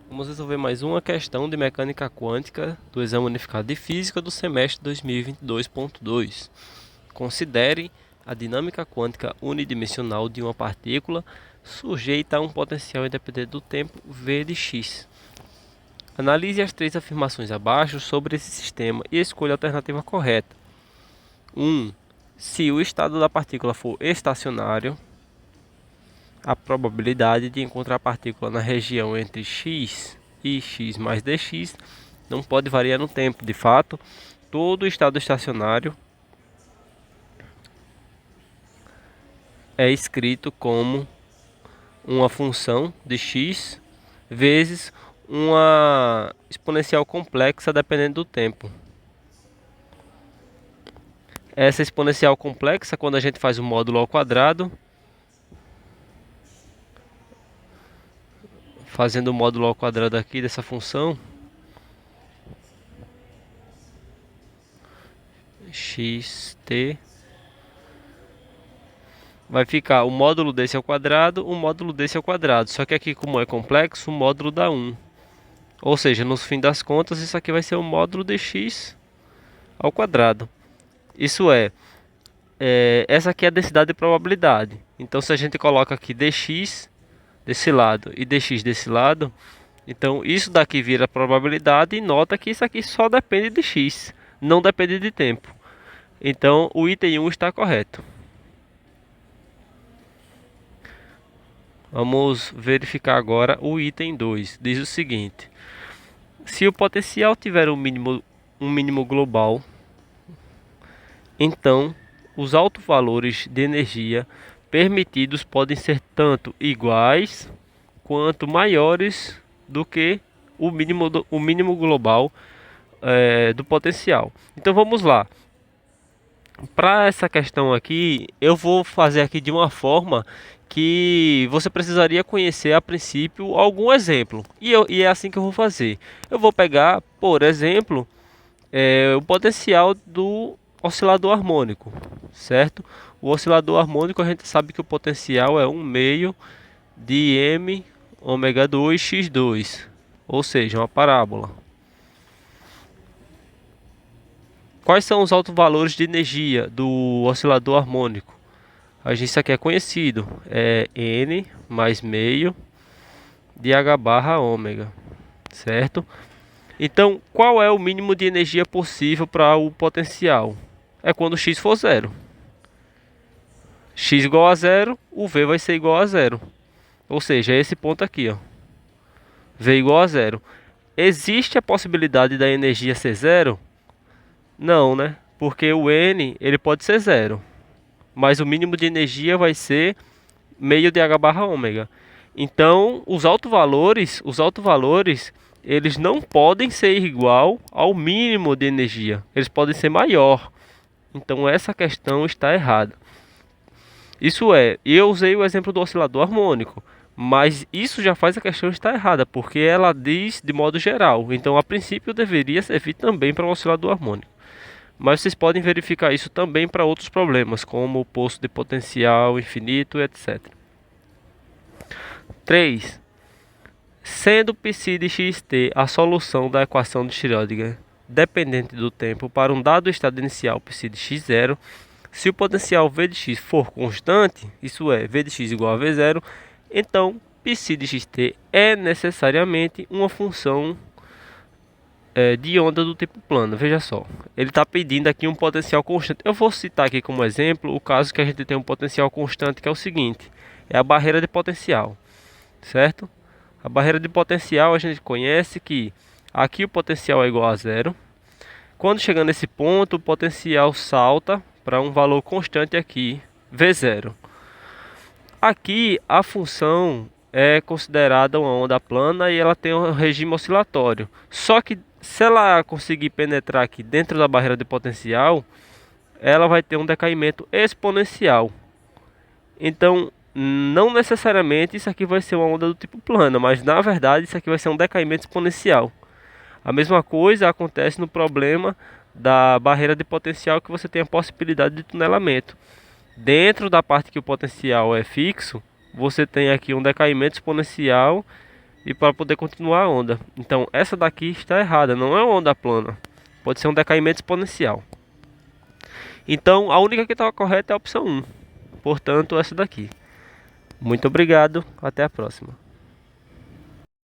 Vamos resolver mais uma questão de mecânica quântica do exame unificado de física do semestre 2022.2. Considere a dinâmica quântica unidimensional de uma partícula sujeita a um potencial independente do tempo v de x. Analise as três afirmações abaixo sobre esse sistema e escolha a alternativa correta. 1. Se o estado da partícula for estacionário, a probabilidade de encontrar a partícula na região entre x e x mais dx não pode variar no tempo. De fato, todo estado estacionário é escrito como uma função de x vezes uma exponencial complexa dependendo do tempo. Essa exponencial complexa, quando a gente faz o módulo ao quadrado, fazendo o módulo ao quadrado aqui dessa função, xt, vai ficar o módulo desse ao quadrado, o módulo desse ao quadrado. Só que aqui, como é complexo, o módulo dá 1. Ou seja, no fim das contas, isso aqui vai ser o módulo de x ao quadrado. Isso essa aqui é a densidade de probabilidade. Então, se a gente coloca aqui dx desse lado e dx desse lado, então isso daqui vira probabilidade, e nota que isso aqui só depende de x, não depende de tempo. Então, o item 1 está correto. Vamos verificar agora o item 2. Diz o seguinte: se o potencial tiver um mínimo global, então os alto-valores de energia permitidos podem ser tanto iguais quanto maiores do que o mínimo global do potencial. Então vamos lá. Para essa questão aqui, eu vou fazer aqui de uma forma que você precisaria conhecer a princípio algum exemplo. E é assim que eu vou fazer. Eu vou pegar, por exemplo, o potencial do oscilador harmônico, certo? O oscilador harmônico, a gente sabe que o potencial é 1 meio de m ômega 2 x2, ou seja, uma parábola. Quais são os altos valores de energia do oscilador harmônico? Isso aqui é conhecido, é n mais meio de h barra ômega, certo? Então, qual é o mínimo de energia possível para o potencial? É quando x for zero. X igual a zero, o V vai ser igual a zero. Ou seja, é esse ponto aqui, ó. V igual a zero. Existe a possibilidade da energia ser zero? Não, né? Porque o N ele pode ser zero, mas o mínimo de energia vai ser meio de h barra ômega. Então, os altos valores, eles não podem ser igual ao mínimo de energia. Eles podem ser maior. Então, essa questão está errada. Eu usei o exemplo do oscilador harmônico, mas isso já faz a questão estar errada, porque ela diz de modo geral. Então, a princípio, deveria servir também para o oscilador harmônico. Mas vocês podem verificar isso também para outros problemas, como o poço de potencial infinito, etc. 3. Sendo π de xt a solução da equação de Schrödinger dependente do tempo para um dado estado inicial π de x0, se o potencial v de x for constante, isso é, v de x igual a v0, então π de xt é necessariamente uma função de onda do tipo plano. Veja só, ele está pedindo aqui um potencial constante. Eu vou citar aqui como exemplo o caso que a gente tem um potencial constante, que é o seguinte: é a barreira de potencial, certo? A barreira de potencial a gente conhece que aqui o potencial é igual a zero. Quando chegar nesse ponto, o potencial salta para um valor constante aqui, v0. Aqui a função é considerada uma onda plana e ela tem um regime oscilatório. Só que se ela conseguir penetrar aqui dentro da barreira de potencial, ela vai ter um decaimento exponencial. Então, não necessariamente isso aqui vai ser uma onda do tipo plana, mas na verdade isso aqui vai ser um decaimento exponencial. A mesma coisa acontece no problema da barreira de potencial, que você tem a possibilidade de tunelamento. Dentro da parte que o potencial é fixo, você tem aqui um decaimento exponencial e para poder continuar a onda. Então essa daqui está errada, não é uma onda plana, pode ser um decaimento exponencial. Então a única que estava correta é a opção 1, portanto essa daqui. Muito obrigado, até a próxima.